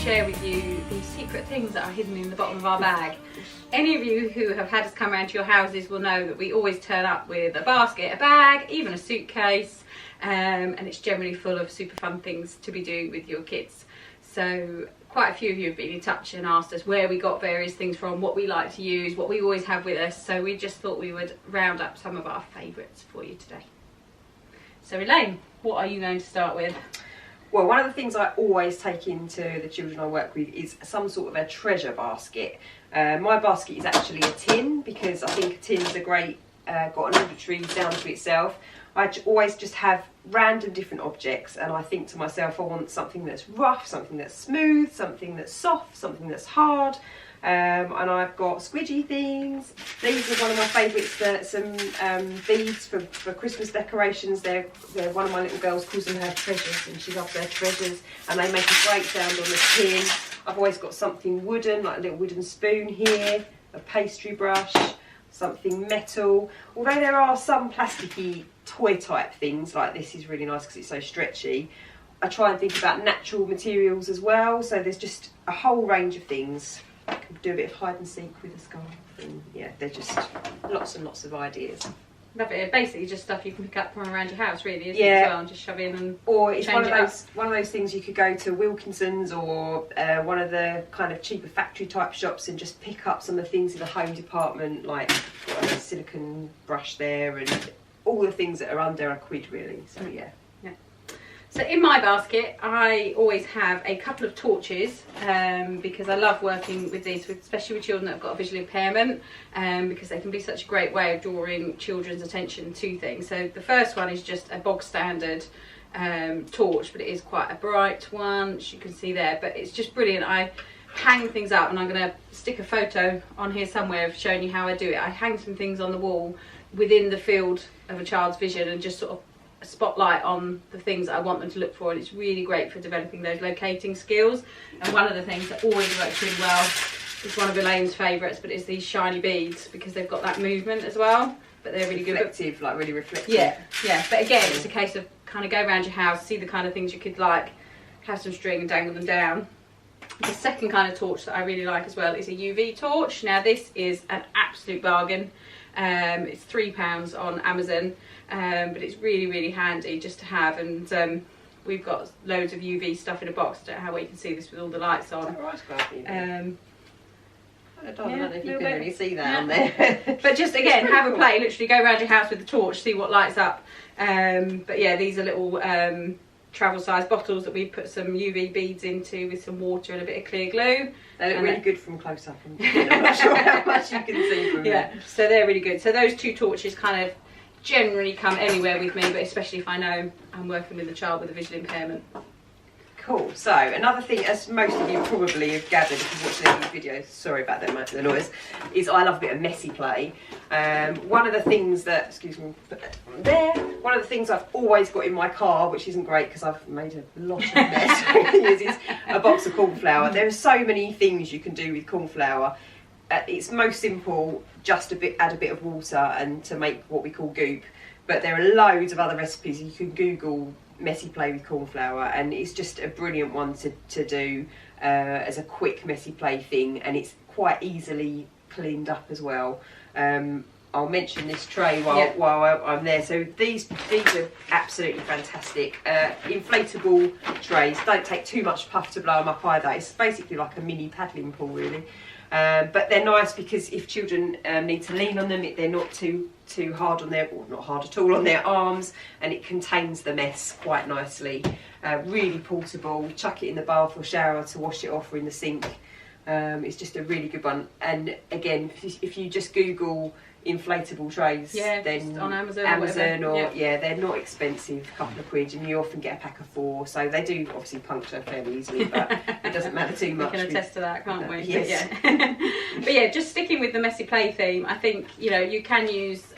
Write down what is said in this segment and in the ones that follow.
share with you the secret things that are hidden in the bottom of our bag. Any of you who have had us come around to your houses will know that we always turn up with a basket, a bag, even a suitcase, and it's generally full of super fun things to be doing with your kids. So quite a few of you have been in touch and asked us where we got various things from, what we like to use, what we always have with us. So we just thought we would round up some of our favourites for you today. So Elaine, what are you going to start with? Well, one of the things I always take into the children I work with is some sort of a treasure basket. My basket is actually a tin, because I think a tin's a great, got an auditory sound to itself. I always just have random different objects, and I think to myself, I want something that's rough, something that's smooth, something that's soft, something that's hard. And I've got squidgy things. These are one of my favourites, some beads for Christmas decorations. They're one of my little girls calls them her treasures, and she loves their treasures, and they make a great sound on the tin. I've always got something wooden, like a little wooden spoon here, a pastry brush, something metal. Although there are some plasticky toy type things, like this is really nice because it's so stretchy. I try and think about natural materials as well, so there's just a whole range of things. I can do a bit of hide and seek with a scarf, and yeah, they're just lots and lots of ideas. Love it. Basically just stuff you can pick up from around your house, really, isn't it, Yeah. as well, and just shove in and Or it's change one of those things you could go to Wilkinson's or one of the kind of cheaper factory type shops and just pick up some of the things in the home department, like got a silicone brush there and all the things that are under £1 really. So yeah. So in my basket, I always have a couple of torches, because I love working with these, especially with children that have got a visual impairment, because they can be such a great way of drawing children's attention to things. So the first one is just a bog standard torch, but it is quite a bright one, as you can see there, but it's just brilliant. I hang things up, and I'm going to stick a photo on here somewhere of showing you how I do it. I hang some things on the wall within the field of a child's vision and just sort of a spotlight on the things that I want them to look for, and it's really great for developing those locating skills. And one of the things that always works really well is one of Elaine's favourites, but it's these shiny beads, because they've got that movement as well, but they're really Reflective, like really reflective. Yeah, but again, it's a case of kind of go around your house, see the kind of things your kids like, have some string and dangle them down. The second kind of torch that I really like as well is a UV torch. Now this is an absolute bargain. It's £3 on Amazon, but it's really handy just to have, and we've got loads of UV stuff in a box. I don't know how well you can see this with all the lights on. I don't know if you can really see that on there. But just again, have a play, literally go around your house with the torch, see what lights up. But yeah, these are little travel size bottles that we put some UV beads into with some water and a bit of clear glue. They look really good from close up, and I'm not sure how much you can see from them. So they're really good. So those two torches kind of generally come anywhere with me, but especially if I know I'm working with a child with a visual impairment. Cool. So another thing, as most of you probably have gathered if you've watched any of these videos, sorry about that, the noise, is I love a bit of messy play. One of the things that, excuse me, put that there. One of the things I've always got in my car, which isn't great because I've made a lot of mess, is a box of cornflour. There are so many things you can do with cornflour. It's most simple, just add a bit of water and to make what we call goop. But there are loads of other recipes. You can Google messy play with cornflour, and it's just a brilliant one to do as a quick messy play thing, and it's quite easily cleaned up as well. I'll mention this tray while I'm there. So these are absolutely fantastic. Inflatable trays, don't take too much puff to blow them up either. It's basically like a mini paddling pool really. But they're nice because if children need to lean on them, they're not too hard on or not hard at all on their arms, and it contains the mess quite nicely. Really portable, chuck it in the bath or shower to wash it off or in the sink. It's just a really good one. And again, if you just Google inflatable trays, then on Amazon or they're not expensive, a couple of quid, and you often get a pack of 4, so they do obviously puncture fairly easily, but it doesn't matter too much. We can attest to that, can't we? Yes. But yeah, just sticking with the messy play theme, I think you can use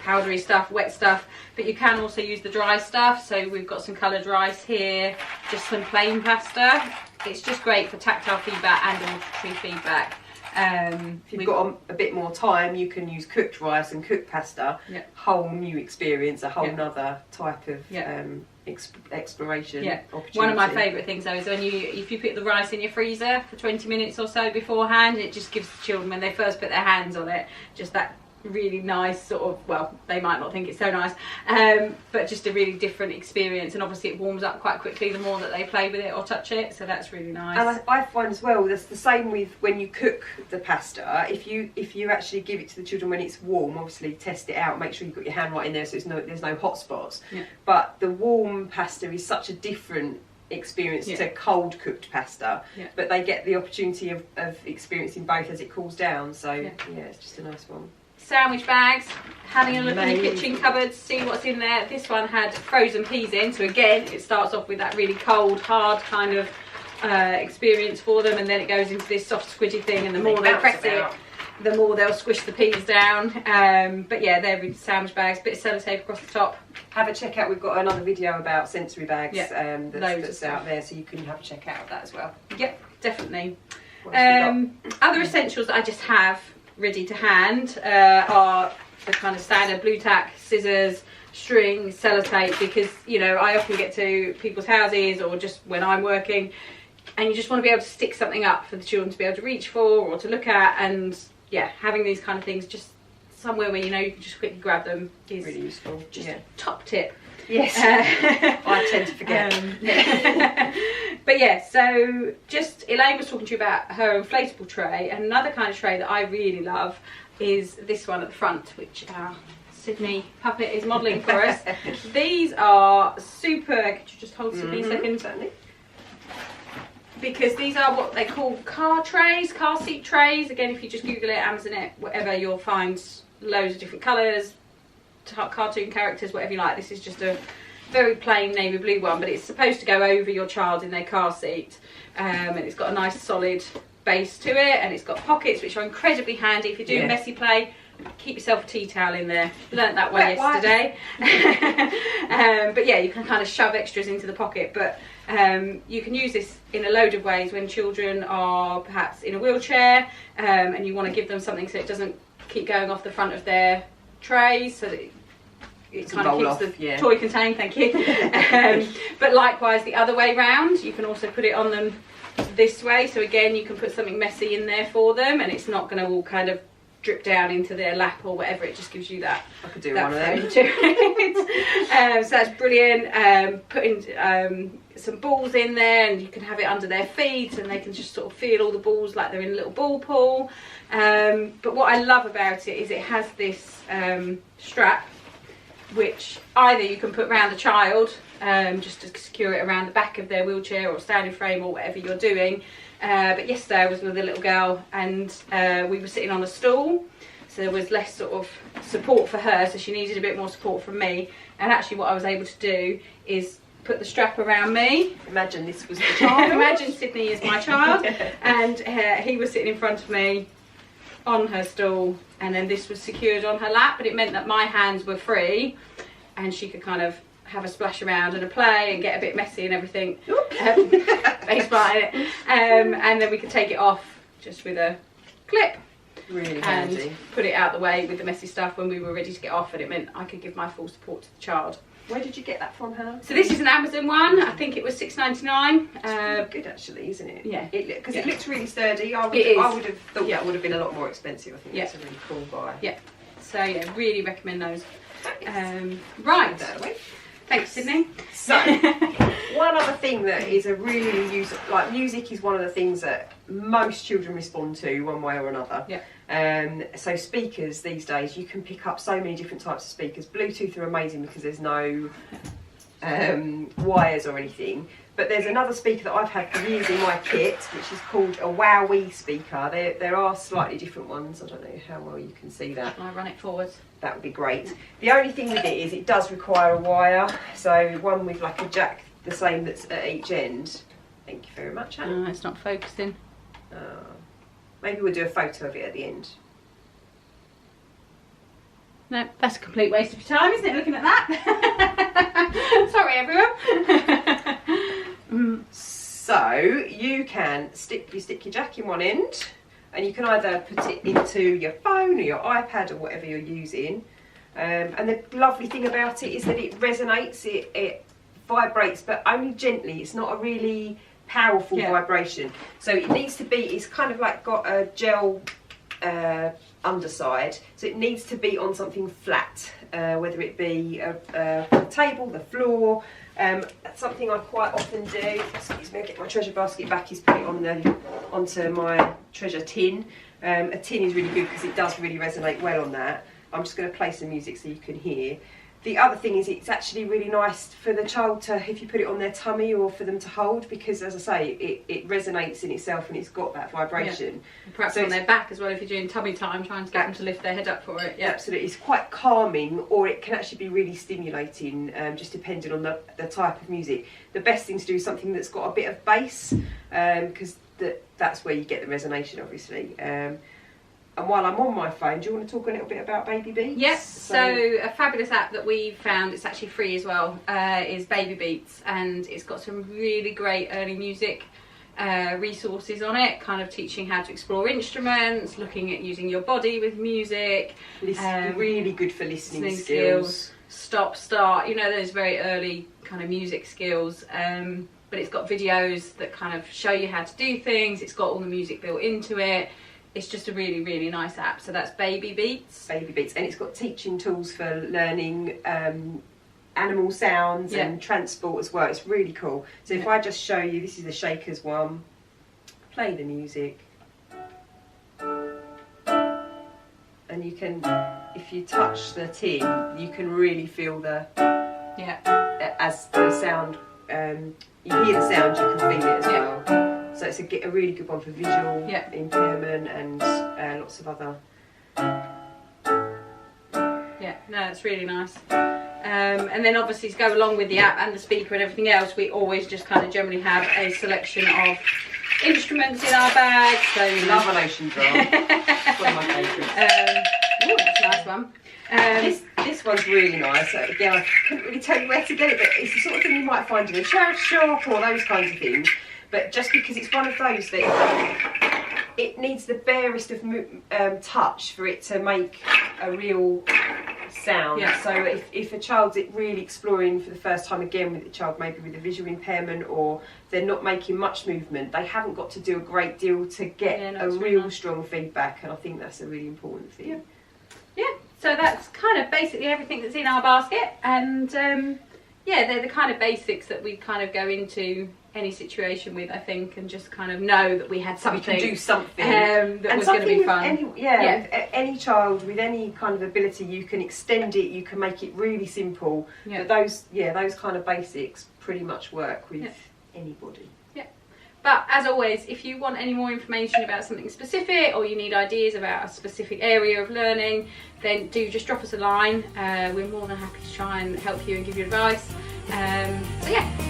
powdery stuff, wet stuff, but you can also use the dry stuff. So we've got some coloured rice here, just some plain pasta. It's just great for tactile feedback and auditory feedback. If you've got a bit more time, you can use cooked rice and cooked pasta. Whole new experience, a whole nother type of exploration opportunity. One of my favourite things though is when if you put the rice in your freezer for 20 minutes or so beforehand, it just gives the children, when they first put their hands on it, just that really nice sort of, well, they might not think it's so nice, but just a really different experience. And obviously it warms up quite quickly the more that they play with it or touch it, so that's really nice. And I find as well, that's the same with when you cook the pasta. If you actually give it to the children when it's warm, obviously test it out, make sure you've got your hand right in there so there's no hot spots. But the warm pasta is such a different experience to cold cooked pasta, but they get the opportunity of experiencing both as it cools down, so it's just a nice one. Sandwich bags, having a look in the kitchen cupboards, see what's in there. This one had frozen peas in, so again it starts off with that really cold, hard kind of experience for them, and then it goes into this soft squidgy thing, and the more they press it, the more they'll squish the peas down. But yeah, they're with sandwich bags, bit of sellotape across the top. Have a check out, we've got another video about sensory bags that's out there, so you can have a check out of that as well. Yep, definitely. Other essentials that I just have ready to hand are the kind of standard blue tack, scissors, string, sellotape, because I often get to people's houses or just when I'm working and you just want to be able to stick something up for the children to be able to reach for or to look at, and having these kind of things just somewhere where you can just quickly grab them is really useful. Just a top tip. Yes. I tend to forget. But so just Elaine was talking to you about her inflatable tray, and another kind of tray that I really love is this one at the front, which our Sydney puppet is modelling for us. These are super, could you just hold Sydney a second? Certainly. Because these are what they call car seat trays. Again, if you just Google it, Amazon it, whatever, you'll find loads of different colours, cartoon characters, whatever you like. This is just a very plain navy blue one, but it's supposed to go over your child in their car seat, and it's got a nice solid base to it, and it's got pockets which are incredibly handy if you're doing messy play. Keep yourself a tea towel in there. Learnt that one yesterday. But you can kind of shove extras into the pocket, but you can use this in a load of ways when children are perhaps in a wheelchair, and you want to give them something so it doesn't keep going off the front of their trays, so that it kind of keeps the toy contained, thank you. But likewise the other way round, you can also put it on them this way, so again you can put something messy in there for them and it's not going to all kind of drip down into their lap or whatever. It just gives you that. I could do one of them. So that's brilliant. Putting some balls in there, and you can have it under their feet and they can just sort of feel all the balls like they're in a little ball pool. But what I love about it is it has this strap which either you can put around the child just to secure it around the back of their wheelchair or standing frame or whatever you're doing. But yesterday I was with a little girl and we were sitting on a stool, so there was less sort of support for her, so she needed a bit more support from me, and actually what I was able to do is put the strap around me. Imagine this was the child. Imagine Sydney is my child, and he was sitting in front of me on her stool, and then this was secured on her lap, but it meant that my hands were free and she could kind of have a splash around and a play and get a bit messy and everything. And then we could take it off just with a clip. Really handy. And put it out the way with the messy stuff when we were ready to get off, and it meant I could give my full support to the child. Where did you get that from, Hannah? So this is an Amazon one. I think it was $6.99. Good actually, isn't it? Yeah. Because it looks really sturdy. I would have thought that would have been a lot more expensive. I think it's a really cool buy. Yeah. So really recommend those. Right. Thanks, Sydney. So, one other thing that is a really music is one of the things that most children respond to one way or another. Yeah. So speakers these days, you can pick up so many different types of speakers. Bluetooth are amazing because there's no wires or anything. But there's another speaker that I've had for years in my kit, which is called a Wowee speaker. There are slightly different ones. I don't know how well you can see that. Can I run it forwards? That would be great. The only thing with it is it does require a wire. So one with like a jack, the same that's at each end. Thank you very much, Hannah. It's not focusing. Maybe we'll do a photo of it at the end. No, that's a complete waste of your time, isn't it, looking at that? Sorry, everyone. So you can stick your jack in one end, and you can either put it into your phone or your iPad or whatever you're using. And the lovely thing about it is that it resonates. It vibrates, but only gently. It's not a really powerful vibration. So it needs to be, it's kind of like got a gel underside, so it needs to be on something flat, whether it be a table, the floor. That's something I quite often do. Excuse me, I'll get my treasure basket back, is put it on onto my treasure tin. A tin is really good because it does really resonate well on that. I'm just going to play some music so you can hear. The other thing is it's actually really nice for the child to, if you put it on their tummy, or for them to hold, because as I say, it resonates in itself and it's got that vibration. Yeah. Perhaps so on their back as well, if you're doing tummy time, trying to get them to lift their head up for it. Yeah, absolutely. It's quite calming, or it can actually be really stimulating, just depending on the type of music. The best thing to do is something that's got a bit of bass, because that's where you get the resonation, obviously. And while I'm on my phone, do you want to talk a little bit about Baby Beats? Yes, so a fabulous app that we found, it's actually free as well, is Baby Beats, and it's got some really great early music resources on it, kind of teaching how to explore instruments, looking at using your body with music. Really good for listening skills. Stop, start, you know, those very early kind of music skills. But it's got videos that kind of show you how to do things. It's got all the music built into it. It's just a really, really nice app. So that's Baby Beats. Baby Beats, and it's got teaching tools for learning animal sounds and transport as well. It's really cool. So if I just show you, this is the Shakers one. Play the music. And you can, if you touch the tin, you can really feel the, as the sound, you hear the sound, you can feel it as well. So it's a really good one for visual impairment and lots of other. Yeah, no, it's really nice. And then obviously to go along with the app and the speaker and everything else, we always just kind of generally have a selection of instruments in our bag. So love an ocean drum. One of my favourites. Oh, that's a nice one. This one's really nice. So again, I couldn't really tell you where to get it, but it's the sort of thing you might find in a charity shop or those kinds of things. But just because it's one of those that it needs the barest of touch for it to make a real sound. Yeah. So if a child's really exploring for the first time, again with a child maybe with a visual impairment, or they're not making much movement, they haven't got to do a great deal to get a real strong feedback, and I think that's a really important thing. Yeah, so that's kind of basically everything that's in our basket, and they're the kind of basics that we kind of go into any situation with, I think, and just kind of know that we had something. We can do something that was going to be fun. With any child with any kind of ability, you can extend it, you can make it really simple. Yeah. But those kind of basics pretty much work with anybody. Yeah. But as always, if you want any more information about something specific, or you need ideas about a specific area of learning, then do just drop us a line. We're more than happy to try and help you and give you advice. So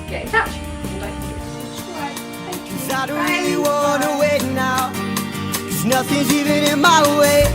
get in touch. Don't forget to subscribe. Thank you. 'Cause I don't really wanna wait now, 'cause nothing's even in my way.